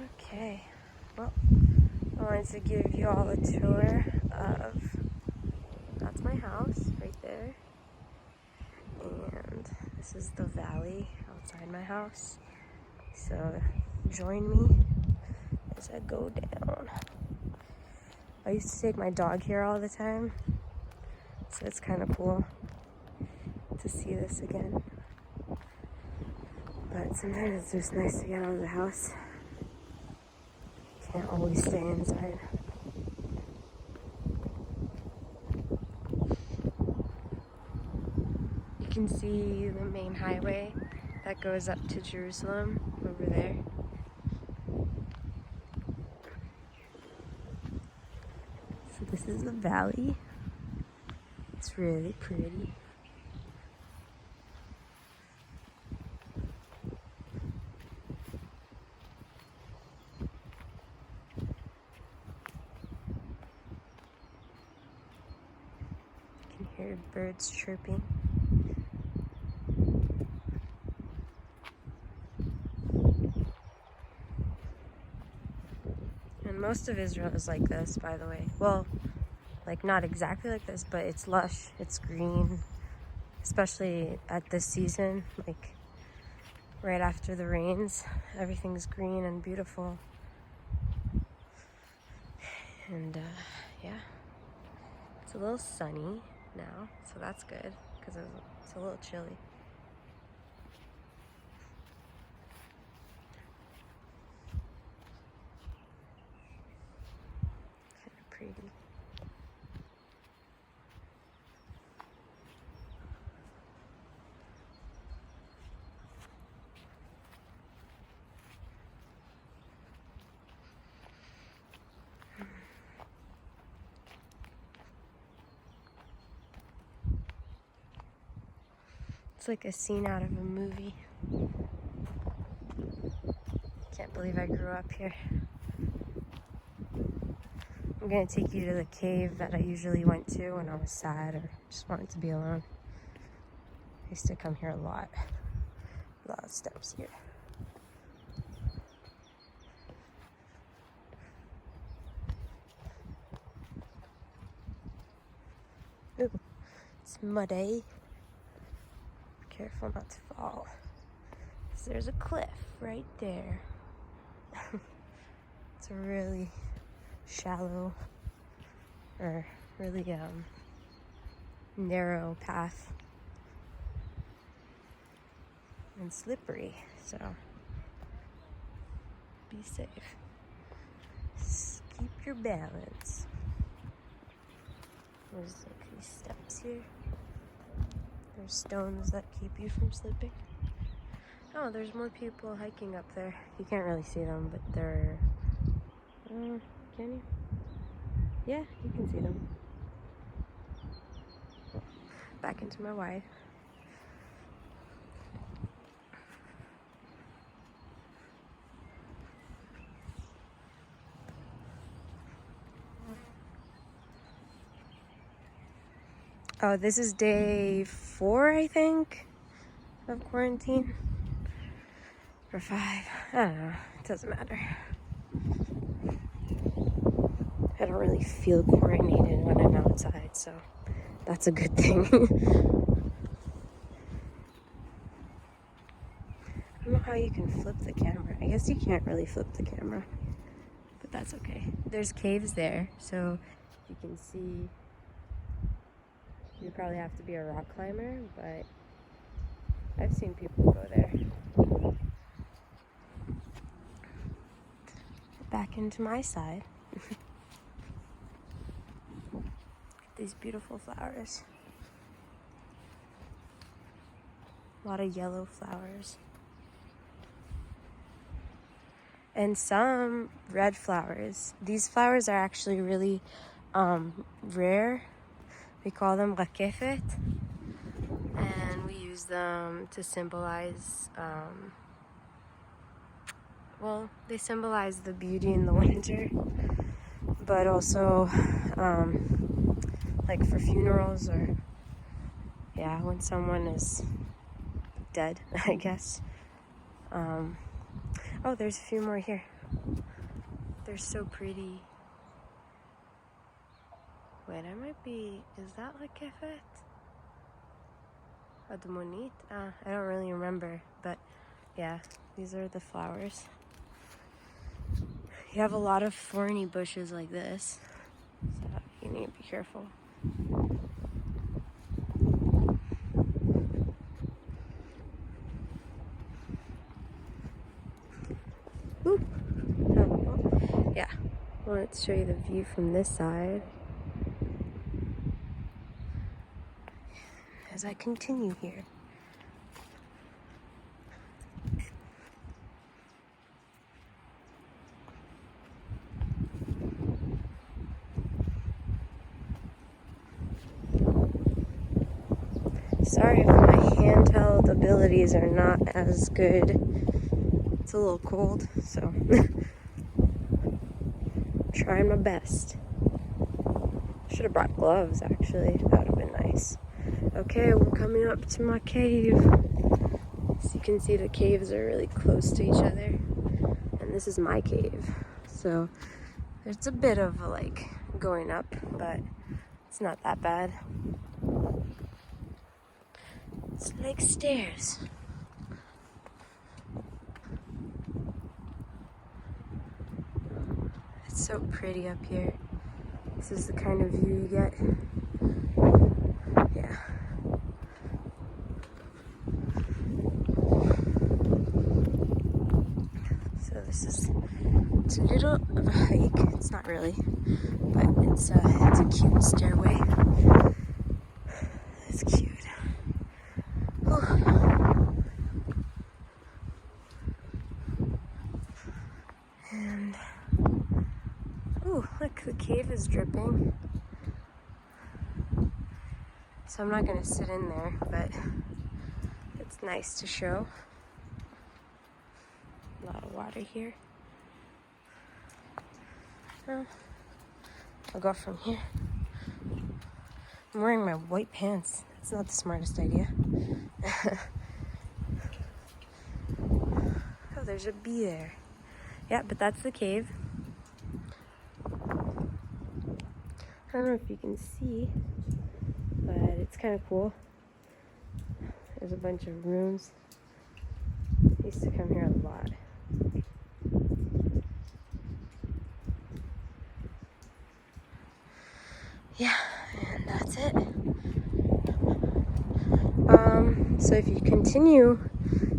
Okay, well, I wanted to give you all a tour of, that's my house right there, and this is the valley outside my house, so join me as I go down. I used to take my dog here all the time, so it's kind of cool to see this again, but sometimes it's just nice to get out of the house. Can't always stay inside. You can see the main highway that goes up to Jerusalem over there. So this is the valley. It's really pretty. You can hear birds chirping. And most of Israel is like this, by the way. Well, like not exactly like this, but it's lush, it's green, especially at this season, like right after the rains, everything's green and beautiful. And yeah, it's a little sunny now, so that's good because it's a little chilly. Kind of pretty. It's like a scene out of a movie. Can't believe I grew up here. I'm gonna take you to the cave that I usually went to when I was sad or just wanted to be alone. I used to come here a lot. A lot of steps here. Ooh, it's muddy. Careful not to fall. So there's a cliff right there. It's a really shallow or really narrow path and slippery, so be safe. Just keep your balance. There's like these steps here. There's stones that keep you from slipping. Oh, there's more people hiking up there. You can't really see them, but they're... can you? Yeah, you can see them. Back into my wide. Oh, this is day 4, I think, of quarantine. Or 5. I don't know. It doesn't matter. I don't really feel coordinated when I'm outside, so that's a good thing. I don't know how you can flip the camera. I guess you can't really flip the camera, but that's okay. There's caves there, so you can see. You probably have to be a rock climber, but I've seen people go there. Back into my side. These beautiful flowers. A lot of yellow flowers. And some red flowers. These flowers are actually really rare. We call them rakefet. And we use them to symbolize, well, they symbolize the beauty in the winter, but also like for funerals or, yeah, when someone is dead, I guess. Oh, there's a few more here. They're so pretty. Wait, I might be, is that La Kefet? Admonit? I don't really remember, but yeah, these are the flowers. You have a lot of thorny bushes like this, so you need to be careful. Ooh. Oh, yeah, I wanted to show you the view from this side as I continue here. Sorry if my handheld abilities are not as good. It's a little cold, so trying my best. Should have brought gloves, actually. That would have been nice. Okay, we're coming up to my cave. So you can see the caves are really close to each other. And this is my cave. So there's a bit of like going up, but it's not that bad. It's like stairs. It's so pretty up here. This is the kind of view you get. Yeah. So this is, it's a little of a hike. It's not really, but it's a cute stairway. It's cute. And ooh, look, the cave is dripping. So I'm not gonna sit in there, but it's nice to show. A lot of water here. Oh, I'll go from here. I'm wearing my white pants. That's not the smartest idea. Oh, there's a bee there. Yeah, but that's the cave. I don't know if you can see, but it's kind of cool. There's a bunch of rooms. I used to come here a lot. Yeah, and that's it. So if you continue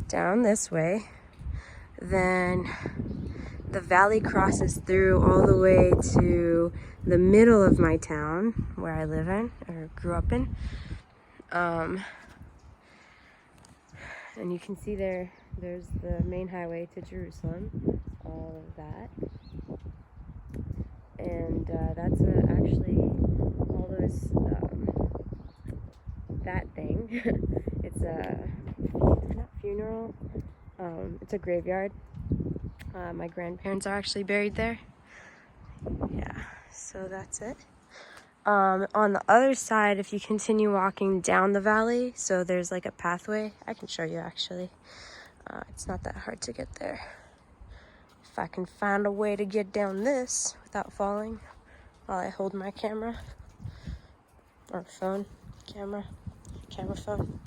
down this way, then the valley crosses through all the way to the middle of my town where I live in or grew up in. And you can see there's the main highway to Jerusalem, all of that. And that's actually all those, that thing. It's not funeral, it's a graveyard. My grandparents are actually buried there. Yeah, so that's it. On the other side, if you continue walking down the valley, so there's like a pathway. I can show you actually. It's not that hard to get there. If I can find a way to get down this without falling while I hold my camera or phone, camera phone.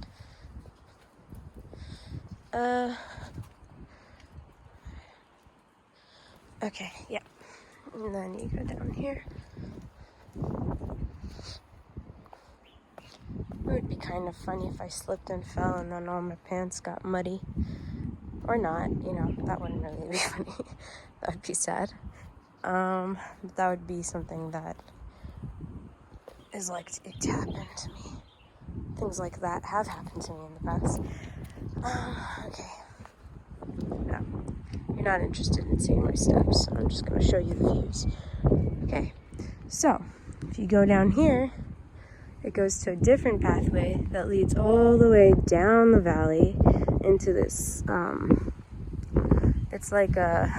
Okay, yeah. And then you go down here. It would be kind of funny if I slipped and fell and then all my pants got muddy. Or not, you know, that wouldn't really be funny. That would be sad. But that would be something that is like it to happen to me. Things like that have happened to me in the past. Okay. No, you're not interested in seeing my steps, so I'm just going to show you the views. Okay, so if you go down here, it goes to a different pathway that leads all the way down the valley into this, it's like a,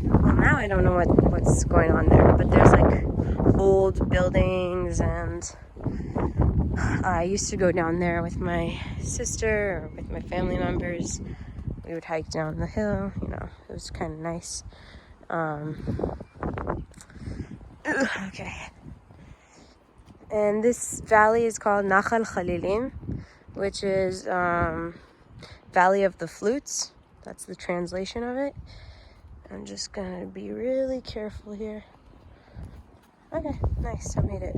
well, now I don't know what's going on there, but there's like old buildings, and I used to go down there with my sister or with my family members we would hike down the hill, you know, it was kind of nice. Okay. And this valley is called Nachal Khalilim, which is Valley of the Flutes. That's the translation of it. I'm just gonna be really careful here. Okay, nice, I made it.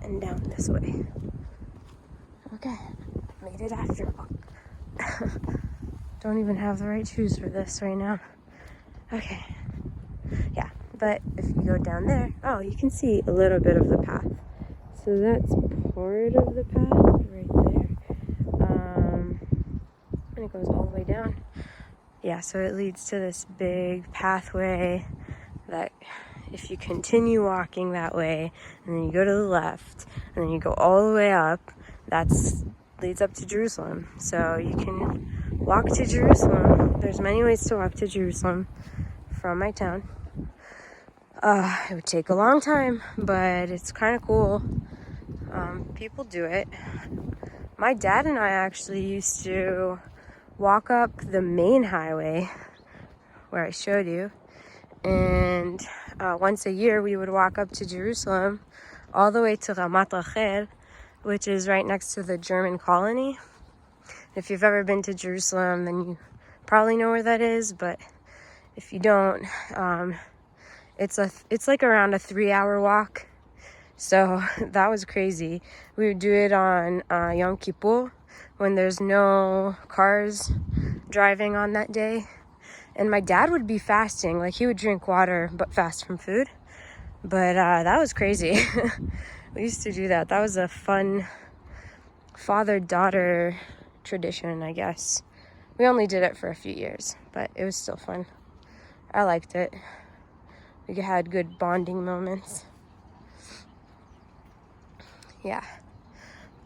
And down this way. Okay, made it after all. Don't even have the right shoes for this right now. Okay, yeah, but if you go down there, oh, you can see a little bit of the path. So that's part of the path right there. And it goes all the way down. Yeah, so it leads to this big pathway that if you continue walking that way, and then you go to the left, and then you go all the way up, that's leads up to Jerusalem. So you can walk to Jerusalem. There's many ways to walk to Jerusalem from my town. It would take a long time, but it's kind of cool. People do it. My dad and I actually used to walk up the main highway where I showed you, and once a year we would walk up to Jerusalem all the way to Ramat Rachel, which is right next to the German colony. If you've ever been to Jerusalem, then you probably know where that is, but if you don't, it's like around a 3-hour walk. So that was crazy. We would do it on Yom Kippur when there's no cars driving on that day. And my dad would be fasting, like he would drink water but fast from food. But that was crazy. We used to do that. That was a fun father-daughter tradition, I guess. We only did it for a few years, but it was still fun. I liked it. We had good bonding moments. Yeah.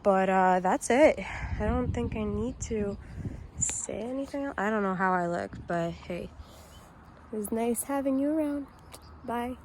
But that's it. I don't think I need to say anything else. I don't know how I look, but hey, it was nice having you around. Bye.